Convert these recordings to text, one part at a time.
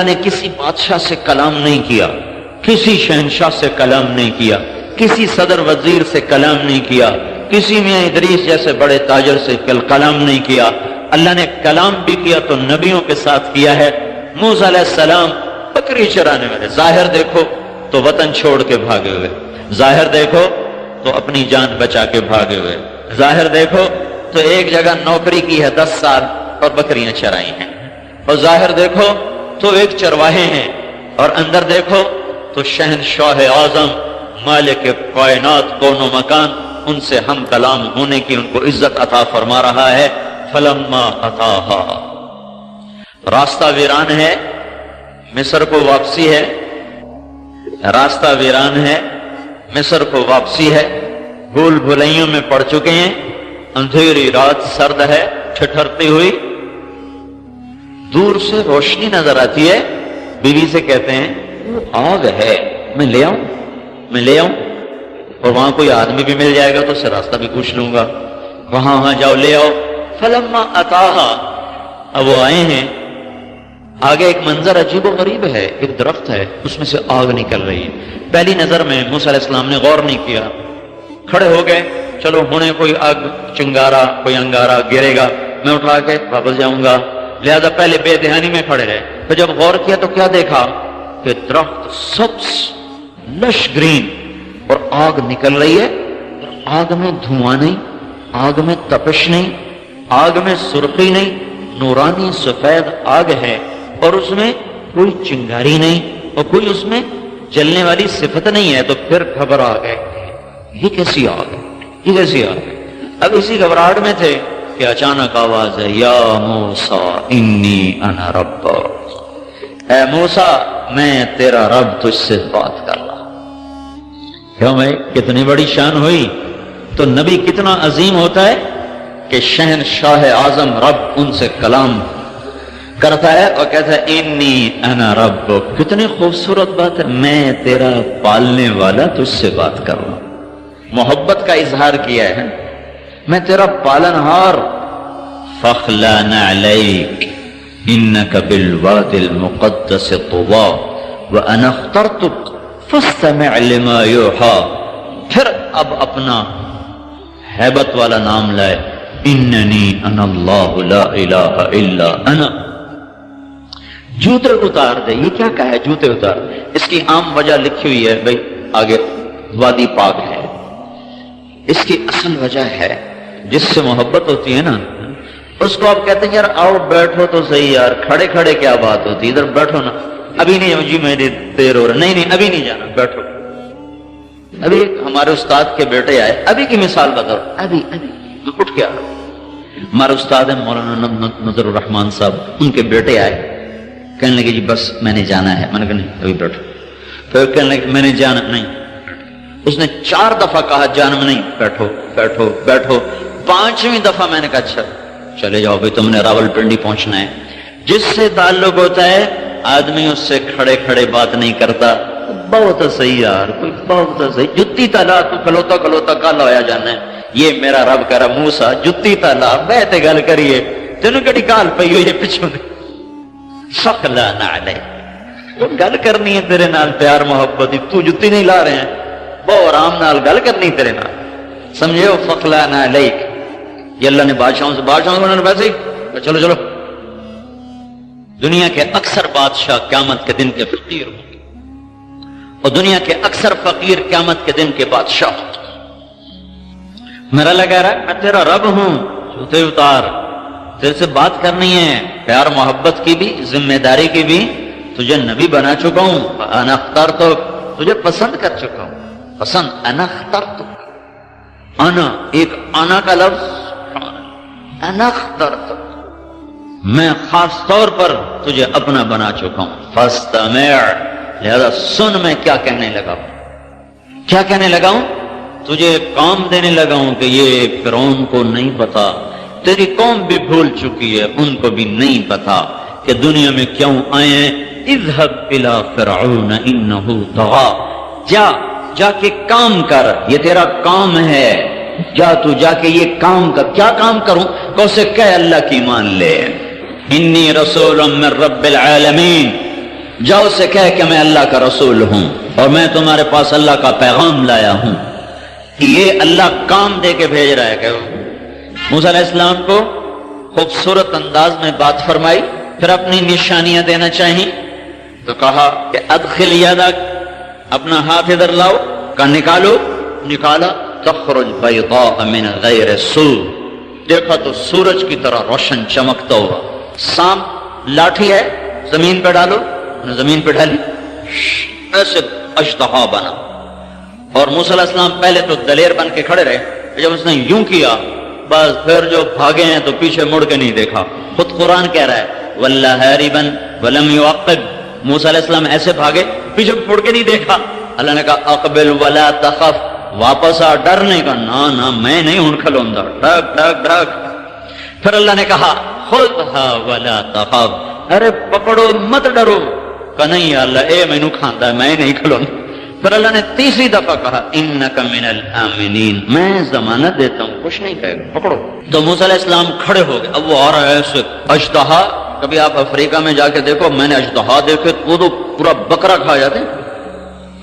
نے کسی بادشاہ سے کلام نہیں کیا، کسی شہنشاہ سے کلام نہیں کیا، کسی صدر وزیر سے کلام نہیں کیا، کسی میاں ادریس جیسے بڑے تاجر سے کلام نہیں کیا۔ اللہ نے کلام بھی کیا تو نبیوں کے ساتھ کیا ہے۔ موسیٰ علیہ السلام بکری چرانے والے، ظاہر دیکھو تو وطن چھوڑ کے بھاگے ہوئے، ظاہر دیکھو تو اپنی جان بچا کے بھاگے ہوئے، ظاہر دیکھو تو ایک جگہ نوکری کی ہے 10 سال اور بکریاں چرائی ہیں، اور ظاہر دیکھو تو ایک چرواہے ہیں، اور اندر دیکھو تو شہنشاہ اعظم مالک کائنات کون و مکان ان سے ہم کلام ہونے کی ان کو عزت عطا فرما رہا ہے۔ فلما اتاہا، راستہ ویران ہے، مصر کو واپسی ہے، راستہ ویران ہے، مصر کو واپسی ہے، بھول بھلائیوں میں پڑ چکے ہیں، اندھیری رات سرد ہے ٹھٹھرتی ہوئی، دور سے روشنی نظر آتی ہے، بیوی سے کہتے ہیں آگ ہے، میں لے آؤں، میں لے آؤں، اور وہاں کوئی آدمی بھی مل جائے گا تو اس سے راستہ بھی پوچھ لوں گا، وہاں جاؤ لے آؤ۔ فلما اتاہا، اب وہ آئے ہیں، آگے ایک منظر عجیب و غریب ہے، ایک درخت ہے اس میں سے آگ نکل رہی ہے۔ پہلی نظر میں موسیٰ علیہ السلام نے غور نہیں کیا، کھڑے ہو گئے، چلو ہونے کوئی آگ چنگارا کوئی انگارا گرے گا، میں اٹھا کے واپس جاؤں گا، لہذا پہلے بے دہانی میں کھڑے رہے۔ پھر جب غور کیا تو کیا دیکھا کہ درخت سبز لش گرین اور آگ نکل رہی ہے، آگ میں دھواں نہیں، آگ میں تپش نہیں، آگ میں سرخی نہیں، نورانی سفید آگ ہے، اور اس میں کوئی چنگاری نہیں اور کوئی اس میں جلنے والی صفت نہیں ہے۔ تو پھر گھبرا گئے، یہ کیسی آگ ہے، یہ کیسی آگ ہے؟ اب اسی گھبراہٹ میں تھے کہ اچانک آواز ہے، یا موسیٰ انی انا رب، اے موسیٰ میں تیرا رب تجھ سے بات کر رہا۔ کیوں بھائی کتنی بڑی شان ہوئی؟ تو نبی کتنا عظیم ہوتا ہے کہ شہنشاہ اعظم رب ان سے کلام کرتا ہے اور کہتا ہے انی انا رب۔ کتنی خوبصورت بات ہے، میں تیرا پالنے والا تجھ سے بات کر رہا ہوں، محبت کا اظہار کیا ہے، میں تیرا پالنہار۔ فاخلع نعلیک انک بالوادی المقدس طوی وانا اخترتک فاستمع لما یوحی۔ پھر اب اپنا ہیبت والا نام لائے، اننی انا اللہ لا الہ الا انا۔ جوتے اتار دے، یہ کیا کہا ہے جوتے اتار؟ اس کی عام وجہ لکھی ہوئی ہے بھائی آگے، وادی پاک ہے۔ اس کی اصل وجہ ہے جس سے محبت ہوتی ہے نا، اس کو آپ کہتے ہیں یار آؤ بیٹھو تو صحیح یار، کھڑے کھڑے کیا بات ہوتی، ادھر بیٹھو نا، ابھی نہیں جی میری دیر ہو رہا، نہیں ابھی نہیں جانا، بیٹھو۔ ابھی ہمارے استاد کے بیٹے آئے، ابھی کی مثال بتاؤ، ابھی اٹھ کے آ رہا۔ ہمارے استاد ہیں مولانا نظر الرحمان صاحب، ان کے بیٹے آئے، کہنے لگے جی بس میں نے جانا ہے، میں نے کہا نہیں ابھی بیٹھو۔ پھر کہنے لگے میں نے جانا نہیں، اس نے 4 دفعہ کہا جانا نہیں، بیٹھو بیٹھو بیٹھو۔ 5ویں دفعہ میں نے کہا اچھا چلے جاؤ بھائی، تم نے راول پنڈی پہنچنا ہے۔ جس سے تعلق ہوتا ہے آدمی اس سے کھڑے کھڑے بات نہیں کرتا، بہت صحیح یار، کوئی بہت صحیح، جتی تالا تو کھلوتا کھلوتا کالا ہویا جانا ہے۔ یہ میرا رب کہہ رہا موسیٰ جتی تالا بیٹھے گل کریے، تینوں کہڑی کال پئی ہوئی ہے پچھوں نے؟ فخلع نعلیک، گل کرنی ہے تیرے نال پیار محبت، تو جتی نہیں لا رہے ہیں، بہت آرام نال گل کرنی تیرے نال، سمجھو؟ فخلع نعلیک، یہ اللہ نے بادشاہوں سے ویسے ہی چلو چلو۔ دنیا کے اکثر بادشاہ قیامت کے دن کے فقیر ہوں گے، اور دنیا کے اکثر فقیر قیامت کے دن کے بادشاہ ہوں گے۔ میرا اللہ کہہ رہا ہے میں تیرا رب ہوں، جوتے اتار، تیرے سے بات کرنی ہے، پیار محبت کی بھی، ذمہ داری کی بھی، تجھے نبی بنا چکا ہوں، انا اخترتک، تجھے پسند کر چکا ہوں، پسند، انا اخترتک، انا ایک انا کا لفظ، انا اخترتک، میں خاص طور پر تجھے اپنا بنا چکا ہوں، فاستمع، لہذا سن میں کیا کہنے لگا ہوں، کیا کہنے لگا ہوں؟ تجھے کام دینے لگا ہوں کہ یہ فرعون کو نہیں پتا، تیری قوم بھی بھول چکی ہے، ان کو بھی نہیں پتا کہ دنیا میں کیوں آئے ہیں۔ اذهب الى فرعون انه طغى، جا کے کام کر، یہ تیرا کام ہے، جا کے یہ کام کر۔ کیا کام کروں؟ کہ اسے کہ اللہ کی مان لے، انی رسول من رب العالمین، جاؤ سے کہہ کہ میں اللہ کا رسول ہوں اور میں تمہارے پاس اللہ کا پیغام لایا ہوں. یہ اللہ کام دے کے بھیج رہا ہے کہ موسیٰ علیہ السلام کو خوبصورت انداز میں بات فرمائی، پھر اپنی نشانیاں دینا چاہیں تو کہا کہ ادخل یدک، اپنا ہاتھ ادھر لاؤ، کہ نکالو، نکالا، تخرج بیضاء من غیر سوء، دیکھا تو سورج کی طرح روشن چمکتا ہوا. سانپ لاٹھی ہے، زمین پہ ڈالو، زمین پہ ڈالی، ایسے اژدہا بنا. اور موسیٰ علیہ السلام پہلے تو دلیر بن کے کھڑے رہے، جب اس نے یوں کیا بس پھر جو بھاگے ہیں تو پیچھے مڑ کے نہیں دیکھا. خود قرآن کہہ رہا ہے وَلَّا هَارِبًا وَلَمْ يُعَقِّبْ، موسیٰ علیہ السلام ایسے بھاگے پیچھے مڑ کے نہیں دیکھا. اللہ نے کہا اقبل ولا تخف، واپس آ، ڈرنے کا نہ میں نہیں ہوں کھلوندا، ڈھک ڈھک ڈھک. پھر اللہ نے کہا خذها ولا تخف، ارے پکڑو مت ڈرو. کہ نہیں اللہ اے مینوں کھاندا ہے، میں نہیں کھلوندا. پھر اللہ نے تیسری دفعہ کہا انک من الآمنین، میں ضمانت دیتا ہوں کچھ نہیں کہے گا، پکڑو. تو موسیٰ علیہ السلام کھڑے ہو گئے. اب وہ آ رہا ہے ایسے اژدہا. کبھی آپ افریقہ میں جا کے دیکھو، میں نے اژدہا دیکھے وہ تو پورا بکرا کھا جاتے ہیں،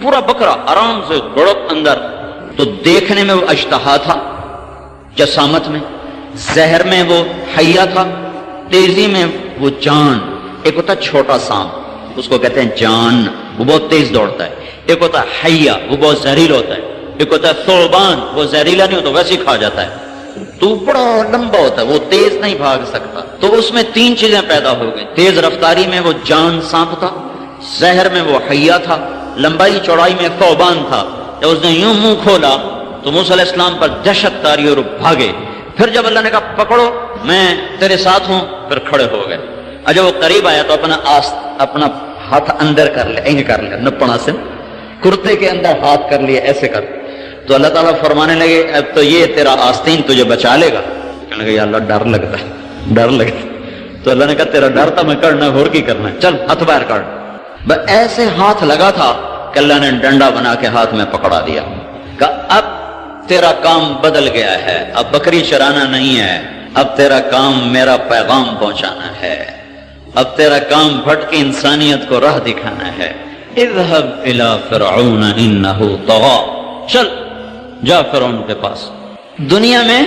پورا بکرا آرام سے گڑک اندر. تو دیکھنے میں وہ اژدہا تھا، جسامت میں، زہر میں وہ حیہ تھا، تیزی میں وہ جان. ایک ہوتا چھوٹا سانپ، اس کو کہتے ہیں جان، وہ بہت تیز دوڑتا ہے. ایک ہوتا ہے حیہ، وہ بہت زہریلا ہوتا ہے. ایک ہوتا ہے ثعبان، وہ زہریلا نہیں ہوتا، ویسے ہی کھا جاتا ہے. تو بڑا لمبا ہوتا ہے، وہ تیز نہیں بھاگ سکتا. تو اس میں تین چیزیں پیدا ہو گئی. تیز رفتاری میں وہ جان سانپ تھا، زہر میں وہ حیہ تھا، لمبائی چوڑائی میں ثعبان تھا. جب اس نے یوں منہ کھولا تو موسیٰ علیہ السلام پر دہشت تاری اور بھاگے. پھر جب اللہ نے کہا پکڑو میں تیرے ساتھ ہوں، پھر کھڑے ہو گئے. اور جب وہ قریب آیا تو اپنا ہاتھ اندر کر لیا، اینگ کر لیا، نپنا سے کرتے کے اندر ہاتھ کر لیا، ایسے کر. تو اللہ تعالیٰ فرمانے لگے اب تو یہ تیرا آستین تجھے بچا لے گا. کہنے لگے یا اللہ ڈر لگتا ہے، ڈر لگتا. تو اللہ نے کہا تیرا ڈر تھا، میں کرنا اور کی کرنا ہے، چل ہاتھ باہر کر. بس ایسے ہاتھ لگا تھا کہ اللہ نے ڈنڈا بنا کے ہاتھ میں پکڑا دیا. کہا اب تیرا کام بدل گیا ہے، اب بکری چرانا نہیں ہے، اب تیرا کام میرا پیغام پہنچانا ہے، اب تیرا کام بھٹکی انسانیت کو راہ دکھانا ہے. اذهب الى فرعون انه طغى، چل جا فرعون کے پاس. دنیا میں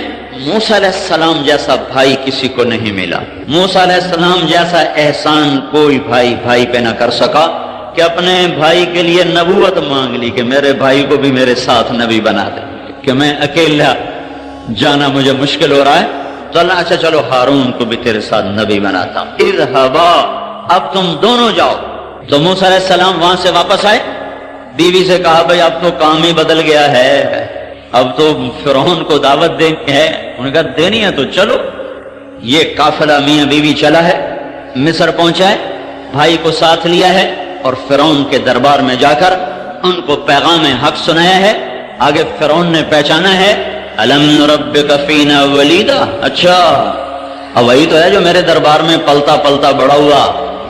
موسیٰ علیہ السلام جیسا بھائی کسی کو نہیں ملا. موسیٰ علیہ السلام جیسا احسان کوئی بھائی پہ نہ کر سکا کہ اپنے بھائی کے لیے نبوت مانگ لی کہ میرے بھائی کو بھی میرے ساتھ نبی بنا دے، کہ میں اکیلا جانا مجھے مشکل ہو رہا ہے. تو اللہ اچھا چلو ہارون کو بھی تیرے ساتھ نبی بناتا ہوں. اذهبا، اب تم دونوں جاؤ. تو موسیٰ علیہ السلام وہاں سے واپس آئے، بیوی سے کہا بھئی اب تو کام ہی بدل گیا ہے، اب تو فرعون کو دعوت دینی ہے. انہوں نے کہا دینی ہے تو چلو. یہ قافلہ میاں بیوی چلا ہے، مصر پہنچا ہے، بھائی کو ساتھ لیا ہے اور فرعون کے دربار میں جا کر ان کو پیغام حق سنایا ہے. آگے فرعون نے پہچانا ہے الم نربک فینا ولیدا، اچھا اب وہی تو ہے جو میرے دربار میں پلتا پلتا بڑا ہوا،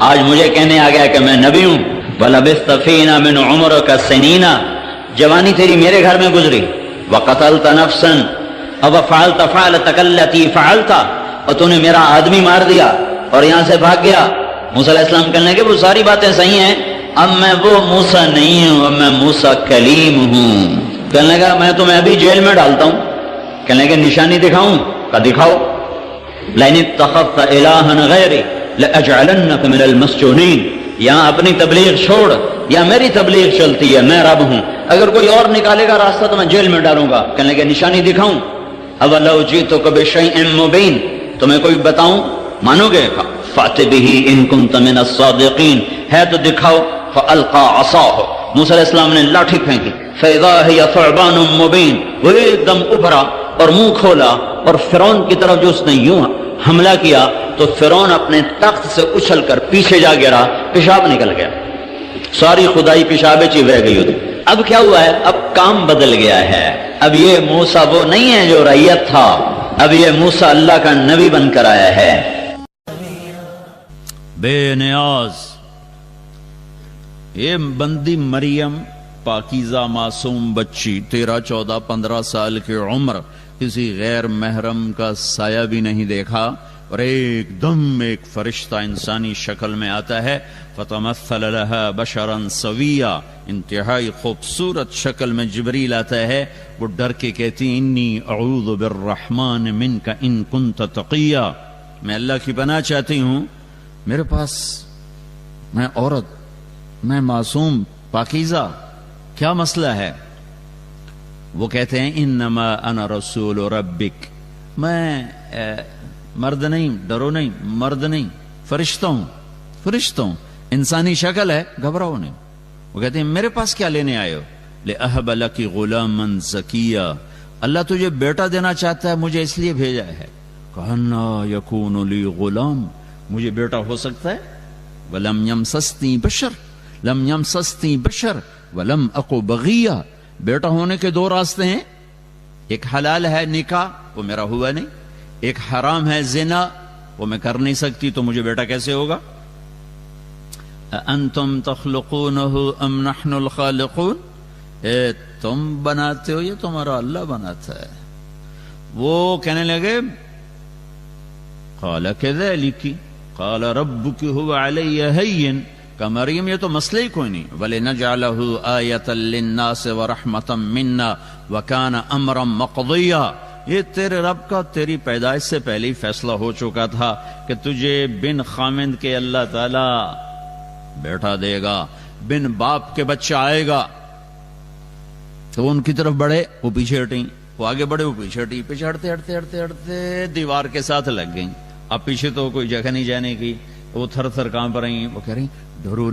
آج مجھے کہنے آ گیا کہ میں نبی ہوں. وَلَبِثْتَ فِينَا مِنْ عُمْرِكَ سِنِينَ، جوانی تیری میرے گھر میں گزری. وَقَتَلْتَ نَفْسًا وَفَعَلْتَ فَعْلَتَكَ الَّتِي فَعَلْتَ، اور تو نے میرا آدمی مار دیا اور یہاں سے بھاگ گیا. موسیٰ علیہ السلام کہنے لگے وہ ساری باتیں صحیح ہیں، اب میں وہ موسیٰ نہیں ہوں، اب میں موسیٰ کلیم ہوں. کہنے لگا میں تمہیں ابھی جیل میں ڈالتا ہوں. کہنے لگے نشانی دکھاؤں؟ کہ دکھاؤ. لَئِنِ اتَّخَذْتَ إِلَٰهًا غَيْرِي لَأَجْعَلَنَّكَ مِنَ الْمَسْجُونِينَ، یہاں اپنی تبلیغ چھوڑ، یا میری تبلیغ چلتی ہے، میں رب ہوں، اگر کوئی اور نکالے گا راستہ تو میں جیل میں ڈالوں گا. کہنے لگے نشانی دکھاؤں؟ اَوَلَوْ جِئْتُكَ بِشَيْءٍ مُبِينٍ، تمہیں کوئی بتاؤں مانو گے؟ فَأْتِ بِهِ إِن كُنتَ مِنَ الصَّادِقِينَ، ہے تو دکھاؤ. فَأَلْقَىٰ عَصَاهُ، موسیٰ علیہ السلام نے لاٹھی پھینکی. فَإِذَا هِيَ ثُعْبَانٌ مُبِينٌ، وہ ایک دم ابھرا اور منہ کھولا اور فرعون کی طرف جو اس نے یوں حملہ کیا تو فرعون اپنے تخت سے اچھل کر پیچھے جا گرا، پیشاب نکل گیا، ساری خدائی پیشاب چی بہ گئی ہوتی. اب کیا ہوا ہے؟ اب کام بدل گیا ہے. اب یہ موسیٰ وہ نہیں ہے جو رعیت تھا، اب یہ موسیٰ اللہ کا نبی بن کر آیا ہے. بے نیاز یہ بندی مریم، پاکیزہ معصوم بچی، 13-14-15 سال کی عمر، کسی غیر محرم کا سایہ بھی نہیں دیکھا، اور ایک دم ایک فرشتہ انسانی شکل میں آتا ہے. فتمثل لها بشرا سویا، انتہائی خوبصورت شکل میں جبریل آتا ہے. وہ ڈر کے کہتی انی اعوذ بالرحمن منک ان کنت تقیا، میں اللہ کی پناہ چاہتی ہوں، میرے پاس میں عورت، میں معصوم پاکیزہ، کیا مسئلہ ہے؟ وہ کہتے ہیں انما انا رسول ربک، میں مرد نہیں، ڈرو نہیں، مرد نہیں، فرشتہ ہوں، انسانی شکل ہے، گھبراؤ نہیں. وہ کہتے ہیں میرے پاس کیا لینے آئے ہو؟ لأہب لک غلاما زکیا، اللہ تجھے بیٹا دینا چاہتا ہے، مجھے اس لیے بھیجا ہے. کہنا یکون لی غلام، مجھے بیٹا ہو سکتا ہے؟ ولم یمسسنی بشر ولم اقو بغیہ، بیٹا ہونے کے دو راستے ہیں، ایک حلال ہے نکاح، وہ میرا ہوا نہیں، ایک حرام ہے زنا، وہ میں کر نہیں سکتی، تو مجھے بیٹا کیسے ہوگا؟ انتم تخلقونہ ام نحن الخالقون، تم بناتے ہو یا تمہارا اللہ بناتا ہے؟ وہ کہنے لگے قال کذالک قال ربک هو علی ہین، کہ مریم یہ تو مسئلہ ہی کوئی نہیں. وَلِنَجْعَلَهُ آیَةً لِلنَّاسِ وَرَحْمَةً مِنَّا وَكَانَ أَمْرًا مَقْضِيًّا، یہ تیرے رب کا تیری پیدائش سے پہلے ہی فیصلہ ہو چکا تھا کہ تجھے بن خامند کے اللہ تعالی بیٹا دے گا، بن باپ کے بچہ آئے گا. تو ان کی طرف بڑھے، وہ پیچھے ہٹیں، وہ آگے بڑھے، وہ پیچھے ہٹیں، پیچھے ہٹتے دیوار کے ساتھ لگ گئیں. اب پیچھے تو کوئی جگہ نہیں جانے کی، وہ تھر تھر کانپ رہی، وہ کہہ رہی ڈرو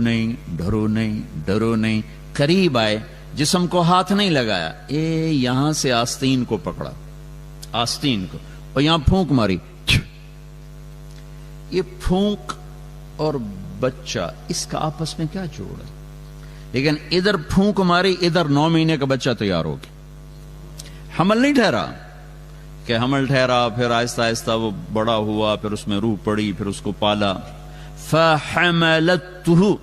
نہیں. قریب آئے، جسم کو ہاتھ نہیں لگایا، یہاں سے آستین کو پکڑا، آستین کو، اور یہاں پھونک ماری. یہ پھونک اور بچہ، اس کا آپس میں کیا جوڑ ہے؟ لیکن ادھر پھونک ماری، ادھر 9 مہینے کا بچہ تیار ہو گیا. حمل نہیں ٹھہرا، کہ حمل ٹھہرا، پھر آہستہ آہستہ وہ بڑا ہوا، پھر اس میں روح پڑی، پھر اس کو پالا. فحملته،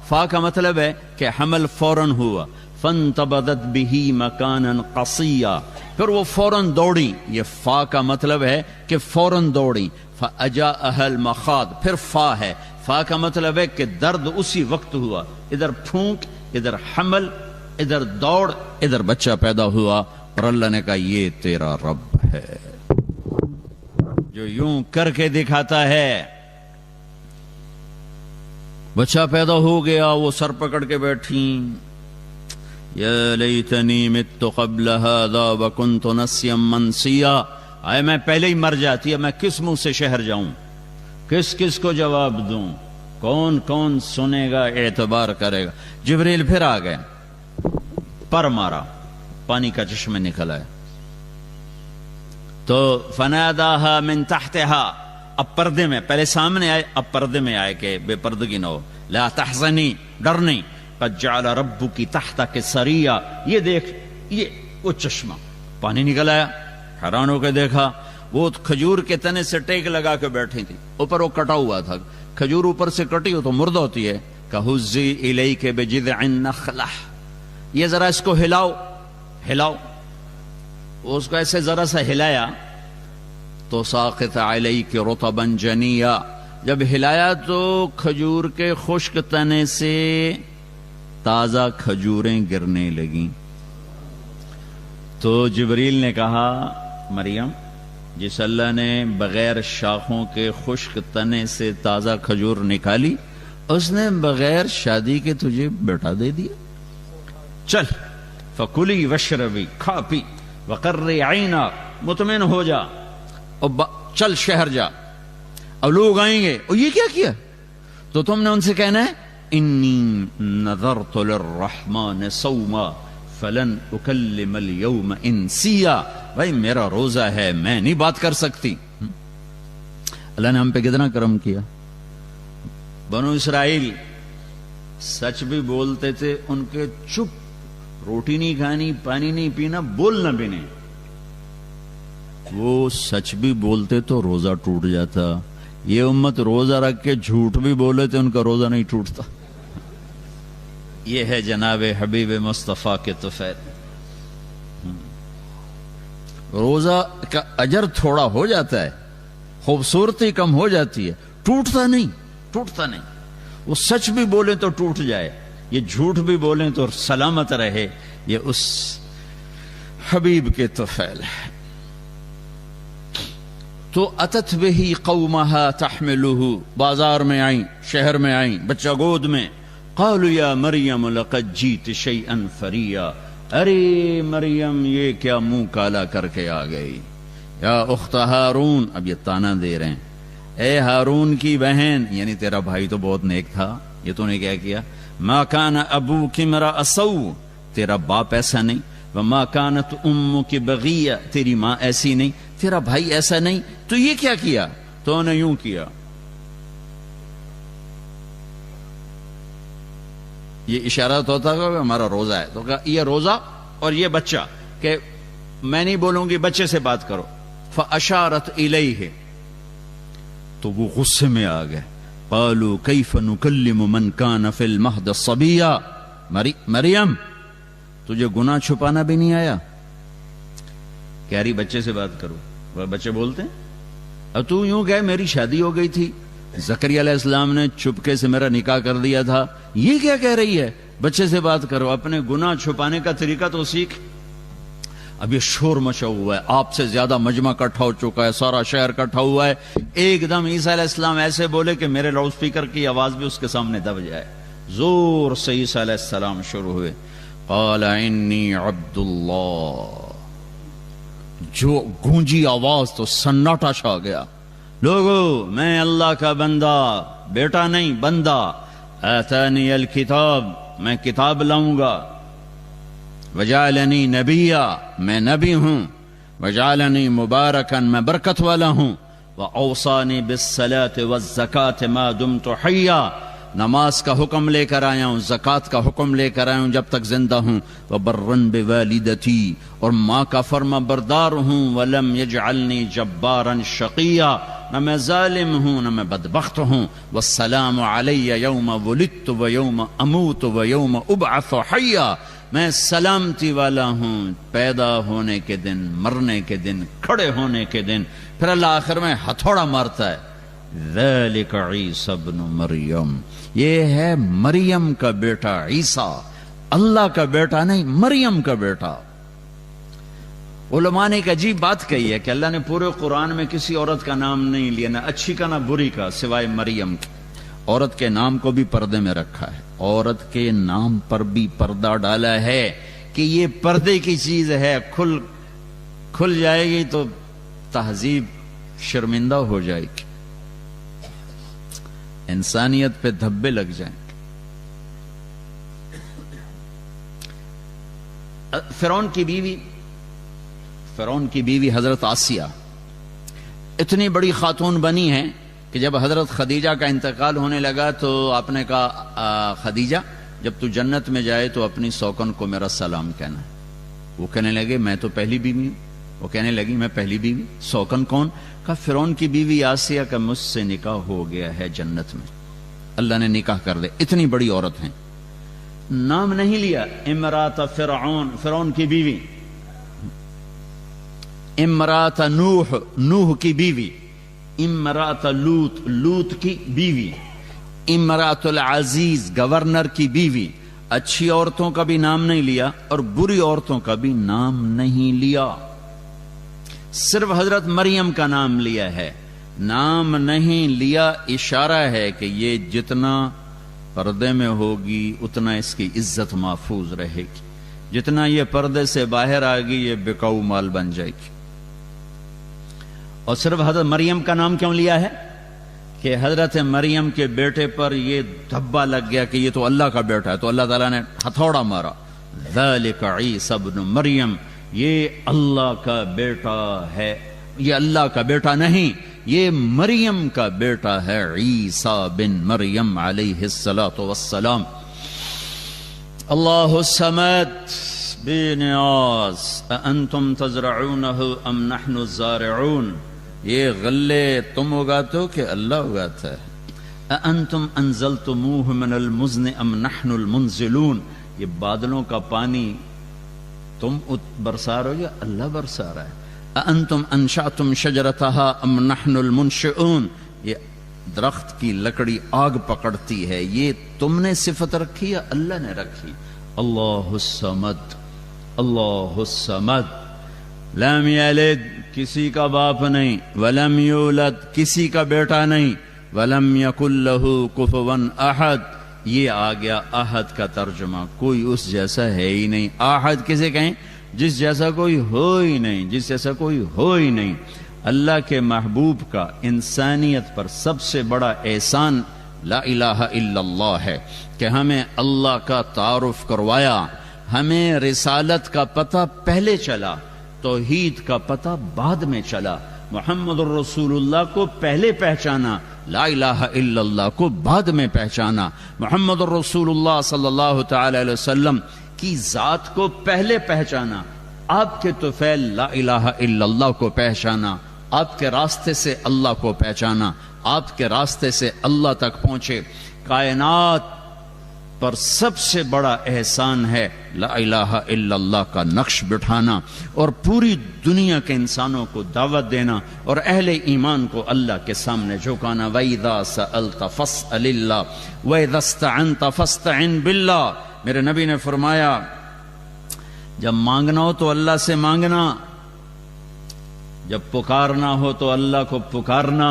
فا کا مطلب ہے کہ حمل فوراً ہوا. فانتبذت به مکانا قصیا، پھر وہ فوراً دوڑی، یہ فا کا مطلب ہے کہ فوراً دوڑی. فاجاءها المخاض، پھر فا ہے، فا کا مطلب ہے کہ درد اسی وقت ہوا، ادھر پھونک، ادھر حمل، ادھر دوڑ، ادھر بچہ پیدا ہوا. اور اللہ نے کہا یہ تیرا رب ہے جو یوں کر کے دکھاتا ہے. بچہ پیدا ہو گیا، وہ سر پکڑ کے بیٹھی، یا لیتنی مت قبل هذا وکنت نسیا منسیا، آئے میں پہلے ہی مر جاتی ہے، میں کس منہ سے شہر جاؤں، کس کو جواب دوں، کون سنے گا، اعتبار کرے گا. جبریل پھر آ گئے، پر مارا، پانی کا چشمہ نکل آیا. تو فناداها من تحتها، اب پردے میں، پہلے سامنے آئے، اب پردے میں آئے کہ بے پردگی نہ ہو. لا تحزنی، ڈر نہیں. قد جعل ربک تحتک سریا، یہ دیکھ، یہ وہ چشمہ، پانی نکل آیا. حیران ہو کے دیکھا، وہ کھجور کے تنے سے ٹیک لگا کے بیٹھی تھی، اوپر وہ کٹا ہوا تھا. کھجور اوپر سے کٹی ہو تو مردہ ہوتی ہے. کہزی الیک بجذع النخلہ، یہ ذرا اس کو ہلاؤ. اس کو ایسے ذرا سا ہلایا تو ساقط علیک رطبا جنیا، جب ہلایا تو کھجور کے خشک تنے سے تازہ کھجوریں گرنے لگیں. تو جبریل نے کہا مریم، جس اللہ نے بغیر شاخوں کے خشک تنے سے تازہ کھجور نکالی، اس نے بغیر شادی کے تجھے بیٹا دے دیا. چل فکلی وشربی، کھا پی، وقرری عینا، مطمئن ہو جا، اور چل شہر جا. اب لوگ آئیں گے، اور یہ کیا کیا؟ تو تم نے ان سے کہنا ہے انی نذرت للرحمن صوما فلن اکلم اليوم انسیا، بھائی میرا روزہ ہے، میں نہیں بات کر سکتی. اللہ نے ہم پہ کتنا کرم کیا. بنو اسرائیل سچ بھی بولتے تھے، ان کے چپ، روٹی نہیں کھانی، پانی نہیں پینا، بولنا بھی نہیں. وہ سچ بھی بولتے تو روزہ ٹوٹ جاتا. یہ امت روزہ رکھ کے جھوٹ بھی بولے تو ان کا روزہ نہیں ٹوٹتا. یہ ہے جناب حبیب مصطفیٰ کے طفیل. روزہ کا اجر تھوڑا ہو جاتا ہے، خوبصورتی کم ہو جاتی ہے، ٹوٹتا نہیں، ٹوٹتا نہیں. وہ سچ بھی بولے تو ٹوٹ جائے، یہ جھوٹ بھی بولیں تو سلامت رہے، یہ اس حبیب کے طفیل ہے. تو اتت بہی قومہا تحملہ، بازار میں آئیں، شہر میں آئیں، بچہ گود میں. قالوا یا مریم لقد جیت شیئا فریا، ارے مریم یہ کیا منہ کالا کر کے آ گئی. یا اخت ہارون، اب یہ تانا دے رہے ہیں، اے ہارون کی بہن، یعنی تیرا بھائی تو بہت نیک تھا، یہ تو نے کیا کیا. ما کان ابوک امرأ سوء، تیرا باپ ایسا نہیں. وما کانت امک بغیہ، تیری ماں ایسی نہیں، تیرا بھائی ایسا نہیں، تو یہ کیا کیا؟ تو نے یوں کیا. یہ اشارہ تو ہوتا کہ ہمارا روزہ ہے، تو کہا یہ روزہ اور یہ بچہ، کہ میں نہیں بولوں گی، بچے سے بات کرو. فاشارت الیہ، تو وہ غصے میں آ گئے. قالوا کیف نکلم من کان فی المہد صبیا، مریم تجھے گناہ چھپانا بھی نہیں آیا؟ کہہ رہی بچے سے بات کرو. وہ بچے بولتے ہیں اب تو یوں کہ میری شادی ہو گئی تھی، زکریا علیہ السلام نے چپکے سے میرا نکاح کر دیا تھا، یہ کیا کہہ رہی ہے؟ بچے سے بات کرو، اپنے گناہ چھپانے کا طریقہ تو سیکھ. اب یہ شور مچا ہوا ہے، آپ سے زیادہ مجمع کٹھا ہو چکا ہے، سارا شہر کٹھا ہوا ہے. ایک دم عیسیٰ علیہ السلام ایسے بولے کہ میرے لاؤڈ سپیکر کی آواز بھی اس کے سامنے دب جائے. زور سے عیسیٰ علیہ السلام شروع ہوئے. قال انی عبد اللہ، جو گونجی آواز تو سناٹا چھا گیا. لوگو میں اللہ کا بندہ، بیٹا نہیں بندہ. آتانی الکتاب، میں کتاب لاؤں گا. وجعلنی نبیا، میں نبی ہوں. وجعلنی مبارکا، میں برکت والا ہوں. واوصانی بالصلاة والزکاة ما دمت حیا، نماز کا حکم لے کر آیا ہوں، زکوٰۃ کا حکم لے کر آیا ہوں جب تک زندہ ہوں. وبرن بوالدتی، اور ماں کا فرما بردار ہوں. ولم یجعلنی جبارا شقیا، نہ میں ظالم ہوں نہ میں بدبخت ہوں. والسلام علی یوم ولدت ویوم اموت ویوم ابعث حیا، میں سلامتی والا ہوں پیدا ہونے کے دن، مرنے کے دن، کھڑے ہونے کے دن. پھر اللہ آخر میں ہتھوڑا مارتا ہے. ذالک عیسی ابن مریم، یہ ہے مریم کا بیٹا عیسیٰ، اللہ کا بیٹا نہیں، مریم کا بیٹا. علماء نے ایک عجیب بات کہی ہے کہ اللہ نے پورے قرآن میں کسی عورت کا نام نہیں لیا، نہ اچھی کا نہ بری کا، سوائے مریم کے. عورت کے نام کو بھی پردے میں رکھا ہے، عورت کے نام پر بھی پردہ ڈالا ہے کہ یہ پردے کی چیز ہے، کھل جائے گی تو تہذیب شرمندہ ہو جائے گی، انسانیت پہ دھبے لگ جائیں گے. فرعون کی بیوی حضرت آسیہ اتنی بڑی خاتون بنی ہے کہ جب حضرت خدیجہ کا انتقال ہونے لگا تو آپ نے کہا خدیجہ جب تو جنت میں جائے تو اپنی سوکن کو میرا سلام کہنا. وہ کہنے لگے میں تو پہلی بیوی ہوں. وہ کہنے لگی میں پہلی بیوی، سوکن کون؟ کہا فرعون کی بیوی آسیہ کا مجھ سے نکاح ہو گیا ہے جنت میں، اللہ نے نکاح کر دے. اتنی بڑی عورت ہیں، نام نہیں لیا. امرات فرعون، فرعون کی بیوی. امرات نوح، نوح کی بیوی. امرات لوط، لوط کی بیوی. امرات العزیز، گورنر کی بیوی. اچھی عورتوں کا بھی نام نہیں لیا اور بری عورتوں کا بھی نام نہیں لیا، صرف حضرت مریم کا نام لیا ہے. نام نہیں لیا اشارہ ہے کہ یہ جتنا پردے میں ہوگی اتنا اس کی عزت محفوظ رہے گی، جتنا یہ پردے سے باہر آ گئی یہ بکاؤ مال بن جائے گی. اور صرف حضرت مریم کا نام کیوں لیا ہے کہ حضرت مریم کے بیٹے پر یہ دھبا لگ گیا کہ یہ تو اللہ کا بیٹا ہے، تو اللہ تعالیٰ نے ہتھوڑا مارا. ذالک عیسی ابن مریم، یہ اللہ کا بیٹا ہے، یہ اللہ کا بیٹا نہیں، یہ مریم کا بیٹا ہے، عیسیٰ بن مریم علیہ الصلاۃ والسلام. اللہ الصمد بے نیاز، اانتم تزرعونہ ام نحن الزارعون، یہ غلے تم اگاتے ہو کہ اللہ اگاتا ہے. اانتم انزلتموہ من المزن ام نحن المنزلون، یہ بادلوں کا پانی تم برسا رہے ہو یا اللہ برسا رہا ہے. انتم انشأتم شجرتها ام نحن المنشئون، یہ درخت کی لکڑی آگ پکڑتی ہے، یہ تم نے صفت رکھی یا اللہ نے رکھی؟ اللہ الصمد، اللہ الصمد، لم یلد کسی کا باپ نہیں، ولم یولد کسی کا بیٹا نہیں، ولم یکن لہ کفوا احد، یہ آ گیا احد کا ترجمہ، کوئی اس جیسا ہے ہی نہیں۔ احد کسے کہیں؟ جس جیسا کوئی ہو ہی نہیں، جس جیسا کوئی ہو ہی نہیں۔ اللہ کے محبوب کا انسانیت پر سب سے بڑا احسان لا الہ الا اللہ ہے کہ ہمیں اللہ کا تعارف کروایا، ہمیں رسالت کا پتہ پہلے چلا، توحید کا پتہ بعد میں چلا، محمد الرسول اللہ کو پہلے پہچانا، لا الہ الا اللہ کو بعد میں پہچانا، محمد الرسول اللہ صلی اللہ تعالی علیہ وسلم کی ذات کو پہلے پہچانا، آپ کے طفیل لا الہ الا اللہ کو پہچانا، آپ کے راستے سے اللہ کو پہچانا، آپ کے راستے سے اللہ تک پہنچے۔ کائنات پر سب سے بڑا احسان ہے لا الہ الا اللہ کا نقش بٹھانا اور پوری دنیا کے انسانوں کو دعوت دینا اور اہل ایمان کو اللہ کے سامنے جھکانا۔ وَإِذَا سَأَلْتَ فَاسْأَلِ اللَّهَ وَإِذَا اسْتَعَنْتَ فَاسْتَعِنْ بِاللَّهِ، میرے نبی نے فرمایا جب مانگنا ہو تو اللہ سے مانگنا، جب پکارنا ہو تو اللہ کو پکارنا،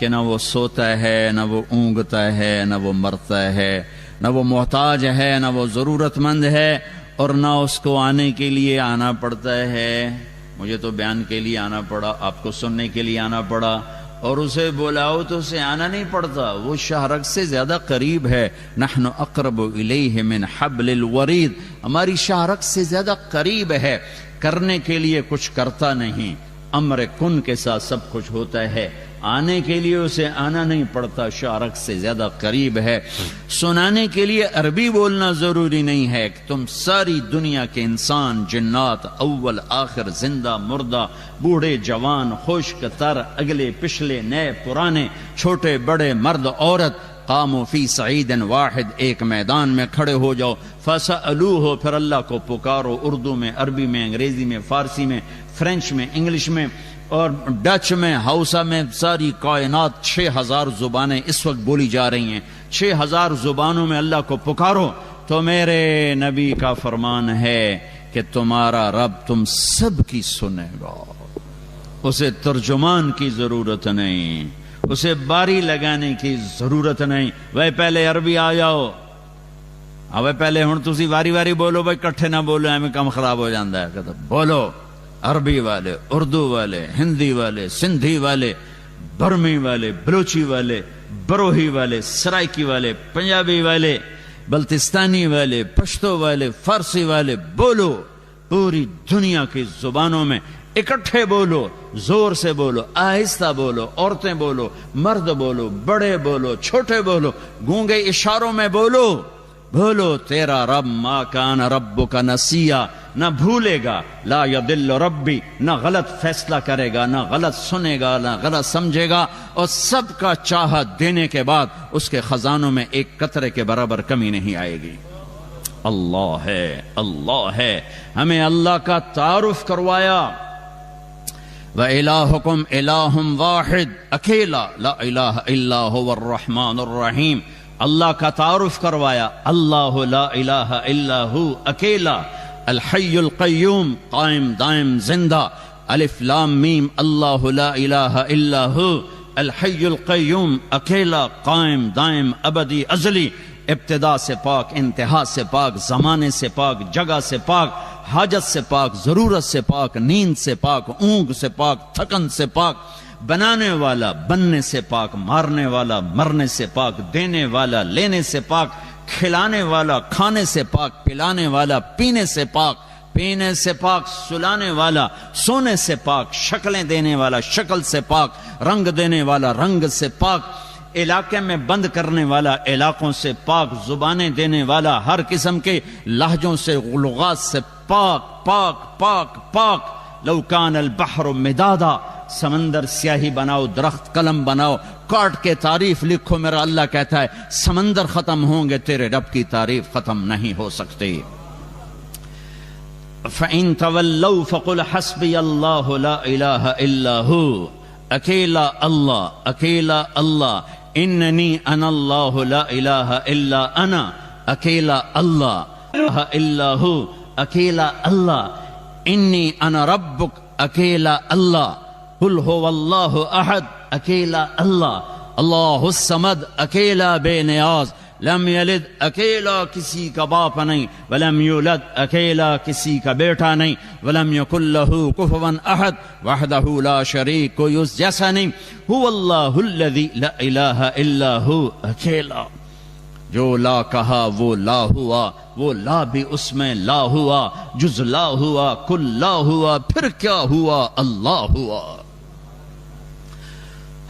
کہ نہ وہ سوتا ہے، نہ وہ اونگتا ہے، نہ وہ مرتا ہے، نہ وہ محتاج ہے، نہ وہ ضرورت مند ہے، اور نہ اس کو آنے کے لیے آنا پڑتا ہے۔ مجھے تو بیان کے لیے آنا پڑا، آپ کو سننے کے لیے آنا پڑا، اور اسے بلاؤ تو اسے آنا نہیں پڑتا، وہ شاہرگ سے زیادہ قریب ہے۔ نحن اقرب الیہ من حبل الورید، ہماری شاہرگ سے زیادہ قریب ہے، کرنے کے لیے کچھ کرتا نہیں، امر کن کے ساتھ سب کچھ ہوتا ہے، آنے کے لیے اسے آنا نہیں پڑتا، شاہرگ سے زیادہ قریب ہے۔ سنانے کے لیے عربی بولنا ضروری نہیں ہے، کہ تم ساری دنیا کے انسان، جنات، اول آخر، زندہ مردہ، بوڑھے جوان، خشک تر، اگلے پچھلے، نئے پرانے، چھوٹے بڑے، مرد عورت، قاموا فی صعید واحد، ایک میدان میں کھڑے ہو جاؤ، فسألوہ، پھر اللہ کو پکارو، اردو میں، عربی میں، انگریزی میں، فارسی میں، فرینچ میں، انگلش میں اور ڈچ میں، ہاؤسا میں، ساری کائنات 6000 زبانیں اس وقت بولی جا رہی ہیں، 6000 زبانوں میں اللہ کو پکارو۔ تو میرے نبی کا فرمان ہے کہ تمہارا رب تم سب کی سنے گا، اسے ترجمان کی ضرورت نہیں، اسے باری لگانے کی ضرورت نہیں۔ وہ پہلے عربی آ جاؤ، اب پہلے ہن تسی واری واری بولو، بھائی کٹھے نہ بولو، ہمیں کم خراب ہو جاندہ ہے، کہتا بولو، عربی والے، اردو والے، ہندی والے، سندھی والے، برمی والے، بلوچی والے، بروہی والے، سرائکی والے، پنجابی والے، بلتستانی والے، پشتو والے، فارسی والے، بولو، پوری دنیا کی زبانوں میں اکٹھے بولو، زور سے بولو، آہستہ بولو، عورتیں بولو، مرد بولو، بڑے بولو، چھوٹے بولو، گونگے اشاروں میں بولو، بولو تیرا رب ما کان ربک نسیا، نہ بھولے گا، لا یضل ربی، نہ غلط فیصلہ کرے گا، نہ غلط سنے گا، نہ غلط سمجھے گا، اور سب کا چاہت دینے کے بعد اس کے خزانوں میں ایک قطرے کے برابر کمی نہیں آئے گی۔ اللہ ہے، اللہ ہے، ہمیں اللہ کا تعارف کروایا۔ وَإِلَٰهُكُمْ إِلَٰهٌ وَاحِدٌ، اکیلا، لا الہ الا هو الرحمن الرحیم، اللہ کا تعارف کروایا، اللہ لا الہ الا ہو، اکیلا، الحی القیوم، قائم دائم زندہ، الف لام میم، اللہ لا الہ الا ہو، الحی القیوم، اکیلا، قائم دائم ابدی ازلی، ابتدا سے پاک، انتہا سے پاک، زمانے سے پاک، جگہ سے پاک، حاجت سے پاک، ضرورت سے پاک، نیند سے پاک، اونگ سے پاک، تھکن سے پاک، بنانے والا، بننے سے پاک، مارنے والا، مرنے سے پاک، دینے والا، لینے سے پاک، کھلانے والا، کھانے سے پاک، پلانے والا، پینے سے پاک، پینے سے پاک، سلانے والا، سونے سے پاک، شکلیں دینے والا، شکل سے پاک، رنگ دینے والا، رنگ سے پاک، علاقے میں بند کرنے والا، علاقوں سے پاک، زبانیں دینے والا، ہر قسم کے لہجوں سے، لغات سے پاک، پاک، پاک، پاک۔ لو کان البحر مدادا، سمندر سیاہی بناؤ، درخت قلم بناؤ، کاٹ کے تعریف لکھو، میرا اللہ کہتا ہے سمندر ختم ہوں گے، تیرے رب کی تعریف ختم نہیں ہو سکتی۔ فَإِن تَوَلَّوْا فَقُلْ حَسْبِيَ اللَّهُ لَا إِلَهَ إِلَّا هُوَ اکیلا اللہ اننی انا اللہ لا الہ الا انا اکیلا اللہ الا ہو اکیلا اللہ انی انا ربک اکیلا اللہ قل هو اللہ احد اکیلا اللہ اللہ الصمد اکیلا بے نیاز لم یلد اکیلا کسی کا باپ نہیں ولم یولد اکیلا کسی کا بیٹا نہیں ولم یکن لہ کفوا احد وحدہ لا شریک کوئی اس جیسا نہیں هو اللہ الذی لا الہ الا ہو اکیلا جو لا کہا وہ لا ہوا وہ لا بھی اس میں لا ہوا جز لا ہوا کل لا ہوا پھر کیا ہوا اللہ ہوا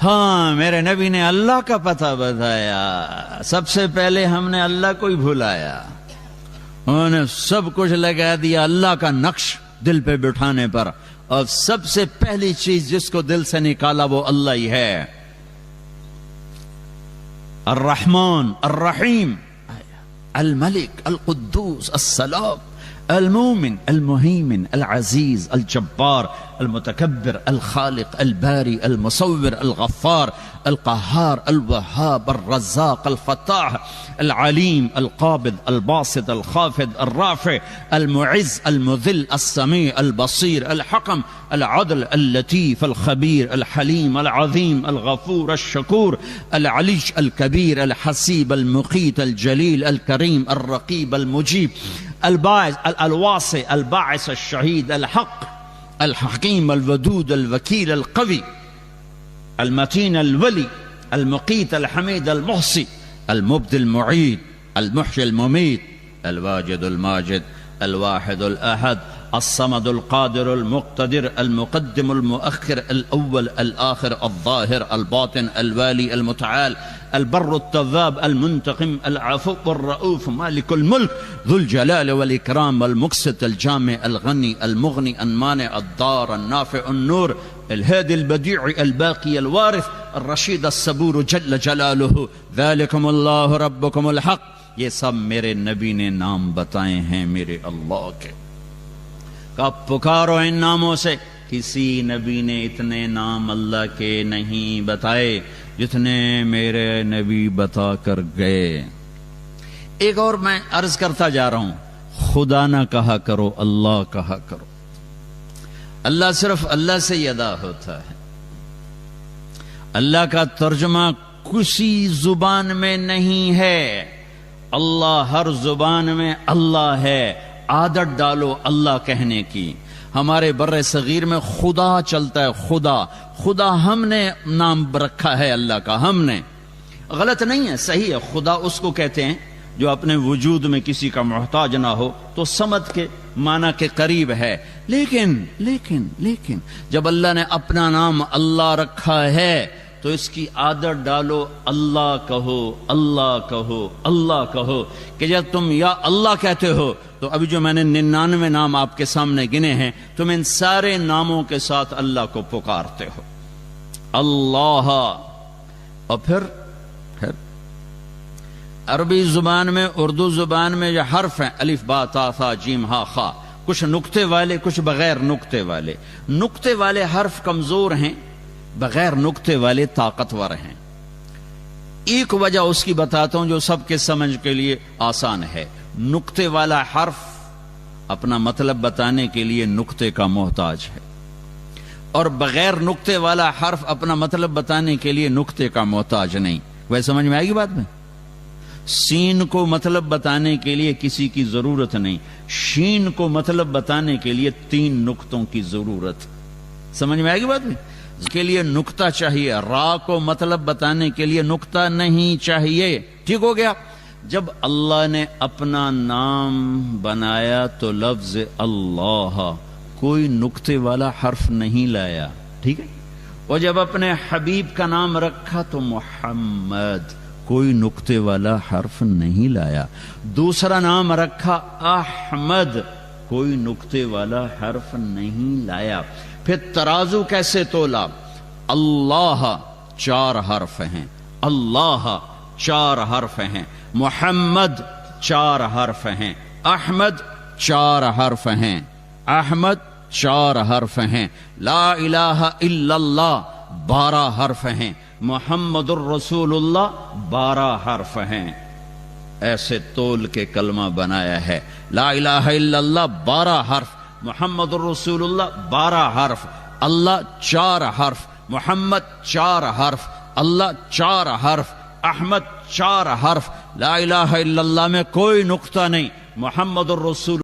ہاں میرے نبی نے اللہ کا پتہ بتایا سب سے پہلے ہم نے اللہ کو ہی بھلایا انہوں نے سب کچھ لگا دیا اللہ کا نقش دل پہ بٹھانے پر اور سب سے پہلی چیز جس کو دل سے نکالا وہ اللہ ہی ہے الرحمن الرحیم الملک القدوس السلام المومن المهيمن العزيز الجبار المتكبر الخالق الباري المصور الغفار القهار الوهاب الرزاق الفتاح العليم القابض الباسط الخافض الرافع المعز المذل السميع البصير الحكم العدل اللطيف الخبير الحليم العظيم الغفور الشكور العلي الكبير الحسيب المقيت الجليل الكريم الرقيب المجيب الباعث الواسع الباعث الشهيد الحق الحكيم الودود الوكيل القوي المتين الولي المقيت الحميد المحصي المبدي المعيد المحيي المميت الواجد الماجد الواحد الأحد الصمد القادر المقتدر المقدم المؤخر الأول الآخر الظاهر الباطن الوالي المتعال البر التواب المنتقم العفو الرؤوف مالك الملك ذو الجلال والإكرام المقسط الجامع الغني المغني المانع الضار النافع النور الهادي البديع الباقي الوارث الرشيد الصبور جل جلاله ذلكم الله ربكم الحق یہ سب میرے نبی نے نام بتائے ہیں میرے اللہ کے کب پکارو ان ناموں سے کسی نبی نے اتنے نام اللہ کے نہیں بتائے جتنے میرے نبی بتا کر گئے ایک اور میں عرض کرتا جا رہا ہوں خدا نہ کہا کرو اللہ کہا کرو اللہ صرف اللہ سے ہی ادا ہوتا ہے اللہ کا ترجمہ کسی زبان میں نہیں ہے اللہ ہر زبان میں اللہ ہے عادت ڈالو اللہ کہنے کی ہمارے بر صغیر میں خدا چلتا ہے خدا ہم نے نام رکھا ہے اللہ کا ہم نے غلط نہیں ہے صحیح ہے خدا اس کو کہتے ہیں جو اپنے وجود میں کسی کا محتاج نہ ہو تو سمد کے معنی کے قریب ہے لیکن جب اللہ نے اپنا نام اللہ رکھا ہے تو اس کی عادت ڈالو اللہ کہو اللہ کہو اللہ کہو کہ جب تم یا اللہ کہتے ہو تو ابھی جو میں نے 99 نام آپ کے سامنے گنے ہیں تم ان سارے ناموں کے ساتھ اللہ کو پکارتے ہو اللہ اور پھر عربی زبان میں اردو زبان میں جو حرف ہیں الف با تا ثا جیم ہا خا کچھ نقطے والے کچھ بغیر نقطے والے حرف کمزور ہیں بغیر نقطے والے طاقتور ہیں ایک وجہ اس کی بتاتا ہوں جو سب کے سمجھ کے لیے آسان ہے نقطے والا حرف اپنا مطلب بتانے کے لیے نقطے کا محتاج ہے اور بغیر نقطے والا حرف اپنا مطلب بتانے کے لیے نقطے کا محتاج نہیں وہ سمجھ میں آئے گی بات میں سین کو مطلب بتانے کے لیے کسی کی ضرورت نہیں شین کو مطلب بتانے کے لیے 3 نقطوں کی ضرورت سمجھ میں آئے گی بات میں کے لیے نقطہ چاہیے را کو مطلب بتانے کے لیے نقطہ نہیں چاہیے ٹھیک ہو گیا جب اللہ نے اپنا نام بنایا تو لفظ اللہ کوئی نقطے والا حرف نہیں لایا ٹھیک ہے اور جب اپنے حبیب کا نام رکھا تو محمد کوئی نقطے والا حرف نہیں لایا دوسرا نام رکھا احمد کوئی نقطے والا حرف نہیں لایا پھر ترازو کیسے تولا اللہ 4 حرف ہیں اللہ 4 حرف ہیں محمد 4 حرف ہیں احمد 4 حرف ہیں احمد 4 حرف ہیں، لا الہ الا اللہ 12 حرف ہیں، محمد الرسول اللہ 12 حرف ہیں۔ ایسے تول کے کلمہ بنایا ہے، لا الہ الا اللہ 12 حرف، محمد الرسول اللہ 12 حرف، اللہ 4 حرف، محمد 4 حرف، اللہ 4 حرف، احمد 4 حرف، لا الہ الا اللہ میں کوئی نقطہ نہیں، محمد الرسول